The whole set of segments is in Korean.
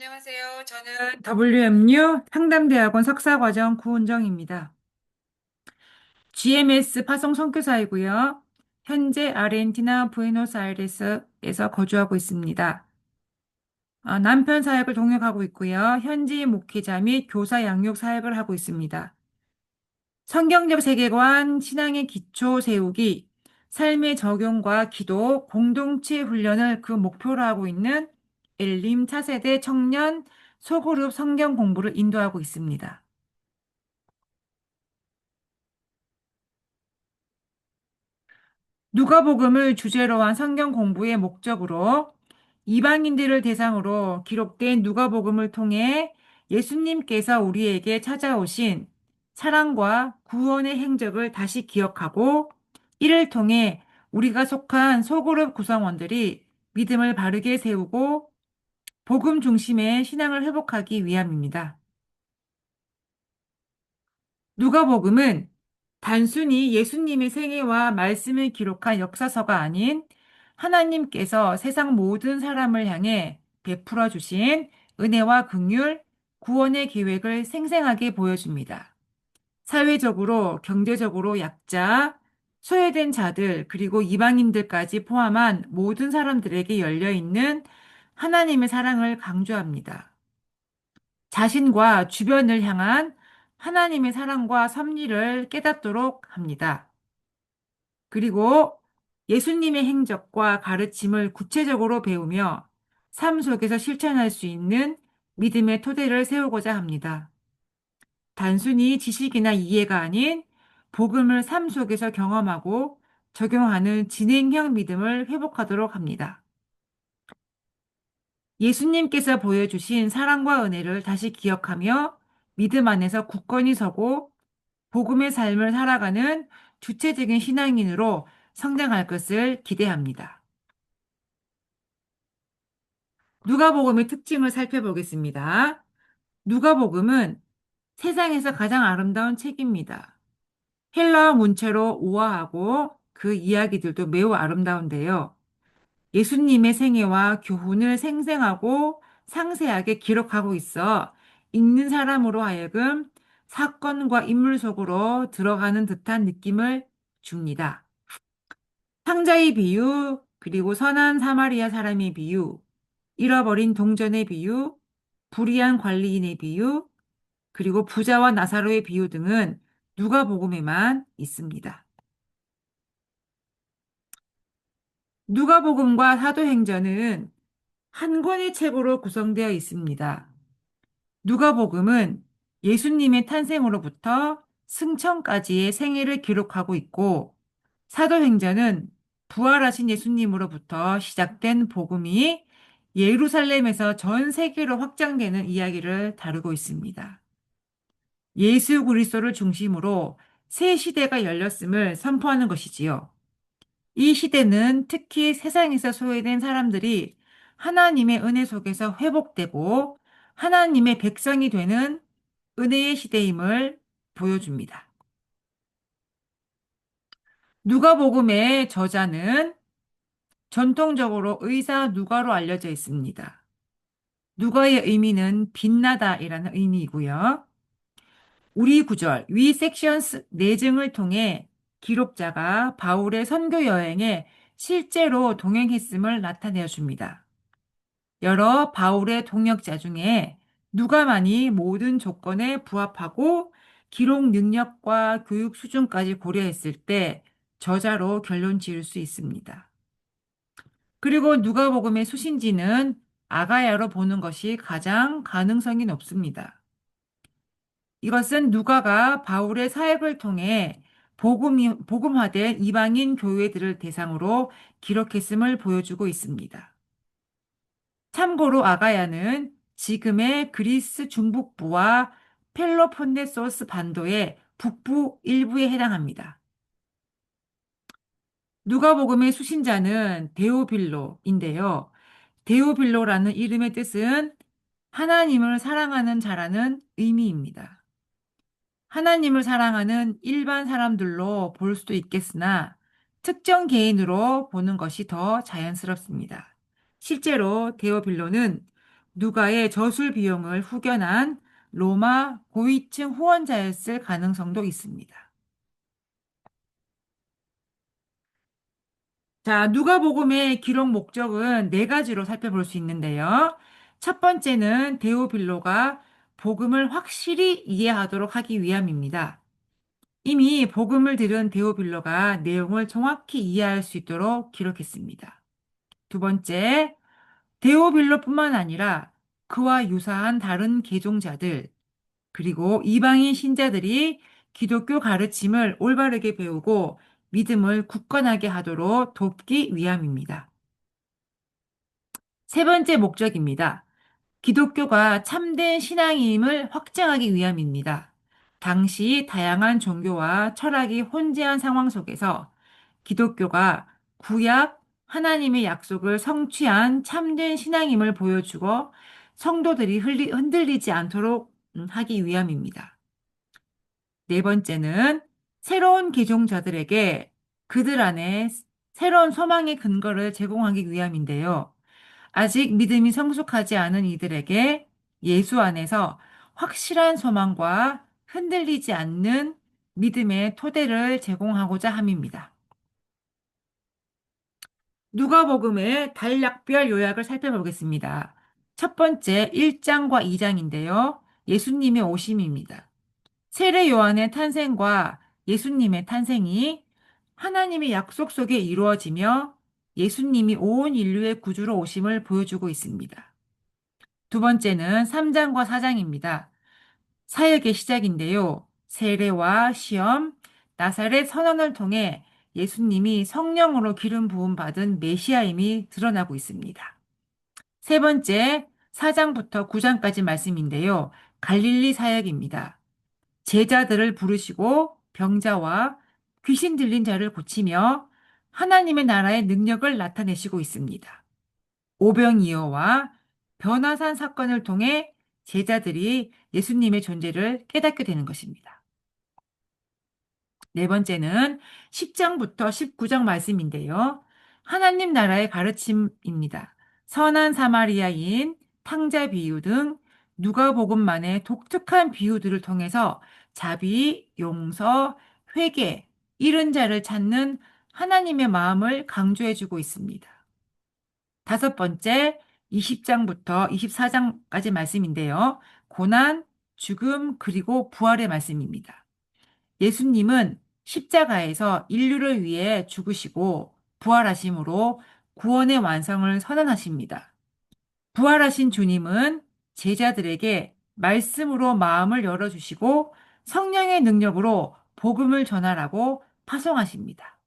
안녕하세요. 저는 WMU 상담대학원 석사과정 구은정입니다. GMS 파송 선교사이고요. 현재 아르헨티나 부에노스아이레스에서 거주하고 있습니다. 남편 사역을 동역하고 있고요. 현지 목회자 및 교사 양육 사역을 하고 있습니다. 성경적 세계관, 신앙의 기초 세우기, 삶의 적용과 기도, 공동체 훈련을 그 목표로 하고 있는 엘림 차세대 청년 소그룹 성경 공부를 인도하고 있습니다. 누가복음을 주제로 한 성경 공부의 목적으로 이방인들을 대상으로 기록된 누가복음을 통해 예수님께서 우리에게 찾아오신 사랑과 구원의 행적을 다시 기억하고 이를 통해 우리가 속한 소그룹 구성원들이 믿음을 바르게 세우고 복음 중심의 신앙을 회복하기 위함입니다. 누가복음은 단순히 예수님의 생애와 말씀을 기록한 역사서가 아닌 하나님께서 세상 모든 사람을 향해 베풀어 주신 은혜와 긍휼, 구원의 계획을 생생하게 보여줍니다. 사회적으로, 경제적으로 약자, 소외된 자들, 그리고 이방인들까지 포함한 모든 사람들에게 열려 있는 하나님의 사랑을 강조합니다. 자신과 주변을 향한 하나님의 사랑과 섭리를 깨닫도록 합니다. 그리고 예수님의 행적과 가르침을 구체적으로 배우며 삶 속에서 실천할 수 있는 믿음의 토대를 세우고자 합니다. 단순히 지식이나 이해가 아닌 복음을 삶 속에서 경험하고 적용하는 진행형 믿음을 회복하도록 합니다. 예수님께서 보여주신 사랑과 은혜를 다시 기억하며 믿음 안에서 굳건히 서고 복음의 삶을 살아가는 주체적인 신앙인으로 성장할 것을 기대합니다. 누가복음의 특징을 살펴보겠습니다. 누가복음은 세상에서 가장 아름다운 책입니다. 헬라어 문체로 우아하고 그 이야기들도 매우 아름다운데요. 예수님의 생애와 교훈을 생생하고 상세하게 기록하고 있어 읽는 사람으로 하여금 사건과 인물 속으로 들어가는 듯한 느낌을 줍니다. 상자의 비유, 그리고 선한 사마리아 사람의 비유, 잃어버린 동전의 비유, 불의한 관리인의 비유, 그리고 부자와 나사로의 비유 등은 누가복음에만 있습니다. 누가복음과 사도행전은 한 권의 책으로 구성되어 있습니다. 누가복음은 예수님의 탄생으로부터 승천까지의 생애를 기록하고 있고 사도행전은 부활하신 예수님으로부터 시작된 복음이 예루살렘에서 전 세계로 확장되는 이야기를 다루고 있습니다. 예수 그리스도를 중심으로 새 시대가 열렸음을 선포하는 것이지요. 이 시대는 특히 세상에서 소외된 사람들이 하나님의 은혜 속에서 회복되고 하나님의 백성이 되는 은혜의 시대임을 보여줍니다. 누가복음의 저자는 전통적으로 의사 누가로 알려져 있습니다. 누가의 의미는 빛나다이라는 의미이고요. 우리 구절, 위 섹션스 내증을 통해 기록자가 바울의 선교 여행에 실제로 동행했음을 나타내어 줍니다. 여러 바울의 동역자 중에 누가만이 모든 조건에 부합하고 기록 능력과 교육 수준까지 고려했을 때 저자로 결론 지을 수 있습니다. 그리고 누가복음의 수신지는 아가야로 보는 것이 가장 가능성이 높습니다. 이것은 누가가 바울의 사역을 통해 복음화된 이방인 교회들을 대상으로 기록했음을 보여주고 있습니다. 참고로 아가야는 지금의 그리스 중북부와 펠로폰네소스 반도의 북부 일부에 해당합니다. 누가복음의 수신자는 데오빌로인데요. 데오빌로라는 이름의 뜻은 하나님을 사랑하는 자라는 의미입니다. 하나님을 사랑하는 일반 사람들로 볼 수도 있겠으나 특정 개인으로 보는 것이 더 자연스럽습니다. 실제로 데오빌로는 누가의 저술 비용을 후견한 로마 고위층 후원자였을 가능성도 있습니다. 자, 누가복음의 기록 목적은 네 가지로 살펴볼 수 있는데요. 첫 번째는 데오빌로가 복음을 확실히 이해하도록 하기 위함입니다. 이미 복음을 들은 데오빌로가 내용을 정확히 이해할 수 있도록 기록했습니다. 두 번째, 데오빌로뿐만 아니라 그와 유사한 다른 개종자들, 그리고 이방인 신자들이 기독교 가르침을 올바르게 배우고 믿음을 굳건하게 하도록 돕기 위함입니다. 세 번째 목적입니다. 기독교가 참된 신앙임을 확증하기 위함입니다. 당시 다양한 종교와 철학이 혼재한 상황 속에서 기독교가 구약 하나님의 약속을 성취한 참된 신앙임을 보여주고 성도들이 흔들리지 않도록 하기 위함입니다. 네 번째는 새로운 개종자들에게 그들 안에 새로운 소망의 근거를 제공하기 위함인데요. 아직 믿음이 성숙하지 않은 이들에게 예수 안에서 확실한 소망과 흔들리지 않는 믿음의 토대를 제공하고자 함입니다. 누가복음의 단락별 요약을 살펴보겠습니다. 첫 번째 1장과 2장인데요. 예수님의 오심입니다. 세례 요한의 탄생과 예수님의 탄생이 하나님의 약속 속에 이루어지며 예수님이 온 인류의 구주로 오심을 보여주고 있습니다. 두 번째는 3장과 4장입니다. 사역의 시작인데요. 세례와 시험, 나사렛 선언을 통해 예수님이 성령으로 기름 부음 받은 메시아임이 드러나고 있습니다. 세 번째, 4장부터 9장까지 말씀인데요. 갈릴리 사역입니다. 제자들을 부르시고 병자와 귀신 들린 자를 고치며 하나님의 나라의 능력을 나타내시고 있습니다. 오병이어와 변화산 사건을 통해 제자들이 예수님의 존재를 깨닫게 되는 것입니다. 네 번째는 10장부터 19장 말씀인데요. 하나님 나라의 가르침입니다. 선한 사마리아인, 탕자 비유 등 누가복음만의 독특한 비유들을 통해서 자비, 용서, 회개, 잃은 자를 찾는 하나님의 마음을 강조해주고 있습니다. 다섯 번째, 20장부터 24장까지 말씀인데요. 고난, 죽음, 그리고 부활의 말씀입니다. 예수님은 십자가에서 인류를 위해 죽으시고 부활하심으로 구원의 완성을 선언하십니다. 부활하신 주님은 제자들에게 말씀으로 마음을 열어주시고 성령의 능력으로 복음을 전하라고 파송하십니다.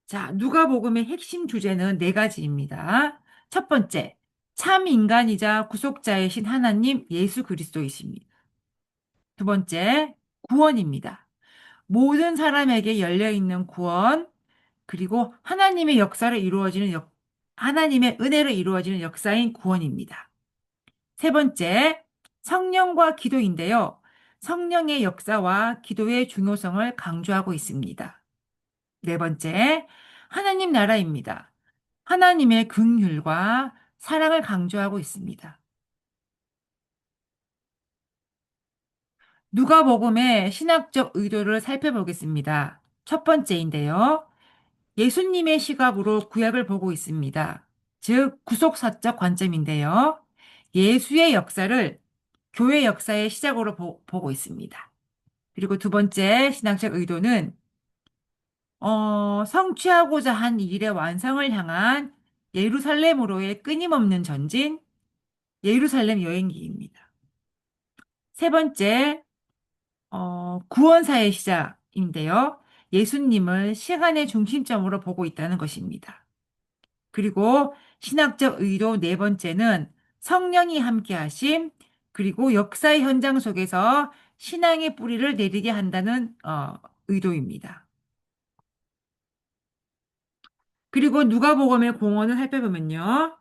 자, 누가복음의 핵심 주제는 네 가지입니다. 첫 번째, 참 인간이자 구속자이신 하나님 예수 그리스도이십니다. 두 번째, 구원입니다. 모든 사람에게 열려있는 구원, 그리고 하나님의 은혜로 이루어지는 역사인 구원입니다. 세 번째, 성령과 기도인데요. 성령의 역사와 기도의 중요성을 강조하고 있습니다. 네 번째, 하나님 나라입니다. 하나님의 긍휼과 사랑을 강조하고 있습니다. 누가복음의 신학적 의도를 살펴보겠습니다. 첫 번째인데요. 예수님의 시각으로 구약을 보고 있습니다. 즉, 구속사적 관점인데요. 예수의 역사를 교회 역사의 시작으로 보고 있습니다. 그리고 두 번째 신학적 의도는 성취하고자 한 일의 완성을 향한 예루살렘으로의 끊임없는 전진, 예루살렘 여행기입니다. 세 번째, 구원사의 시작인데요. 예수님을 시간의 중심점으로 보고 있다는 것입니다. 그리고 신학적 의도 네 번째는 성령이 함께 하심, 그리고 역사의 현장 속에서 신앙의 뿌리를 내리게 한다는 의도입니다. 그리고 누가복음의 공헌을 살펴보면요.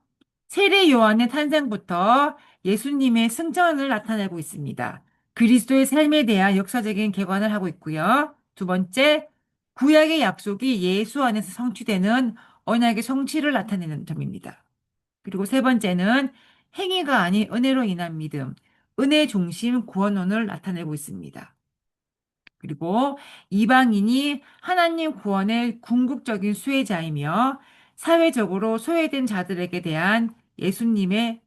세례 요한의 탄생부터 예수님의 승천을 나타내고 있습니다. 그리스도의 삶에 대한 역사적인 개관을 하고 있고요. 두 번째, 구약의 약속이 예수 안에서 성취되는 언약의 성취를 나타내는 점입니다. 그리고 세 번째는 행위가 아닌 은혜로 인한 믿음, 은혜 중심 구원론을 나타내고 있습니다. 그리고 이방인이 하나님 구원의 궁극적인 수혜자이며 사회적으로 소외된 자들에게 대한 예수님을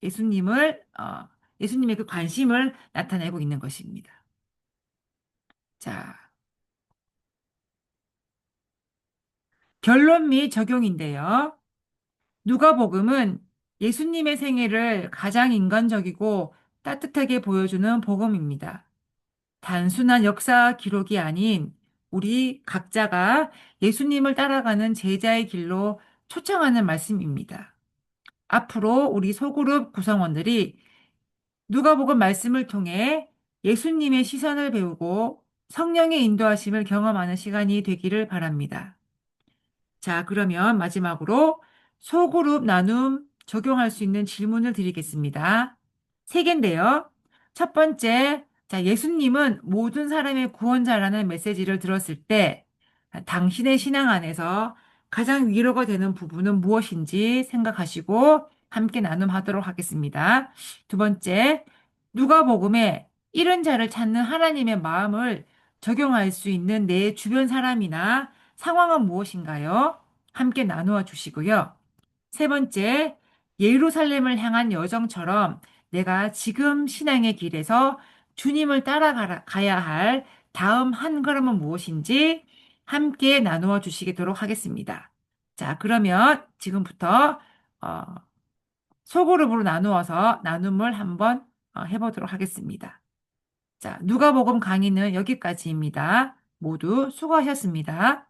예수님의 그 관심을 나타내고 있는 것입니다. 자, 결론 및 적용인데요. 누가복음은 예수님의 생애를 가장 인간적이고 따뜻하게 보여주는 복음입니다. 단순한 역사 기록이 아닌 우리 각자가 예수님을 따라가는 제자의 길로 초청하는 말씀입니다. 앞으로 우리 소그룹 구성원들이 누가복음 말씀을 통해 예수님의 시선을 배우고 성령의 인도하심을 경험하는 시간이 되기를 바랍니다. 자, 그러면 마지막으로 소그룹 나눔 적용할 수 있는 질문을 드리겠습니다. 세 개인데요. 첫 번째, 자, 예수님은 모든 사람의 구원자라는 메시지를 들었을 때 당신의 신앙 안에서 가장 위로가 되는 부분은 무엇인지 생각하시고 함께 나눔하도록 하겠습니다. 두 번째, 누가복음에 잃은 자를 찾는 하나님의 마음을 적용할 수 있는 내 주변 사람이나 상황은 무엇인가요? 함께 나누어 주시고요. 세 번째, 예루살렘을 향한 여정처럼 내가 지금 신앙의 길에서 주님을 따라가야 할 다음 한 걸음은 무엇인지 함께 나누어 주시도록 하겠습니다. 자, 그러면 지금부터 어, 소그룹으로 나누어서 나눔을 한번 해보도록 하겠습니다. 자, 누가복음 강의는 여기까지입니다. 모두 수고하셨습니다.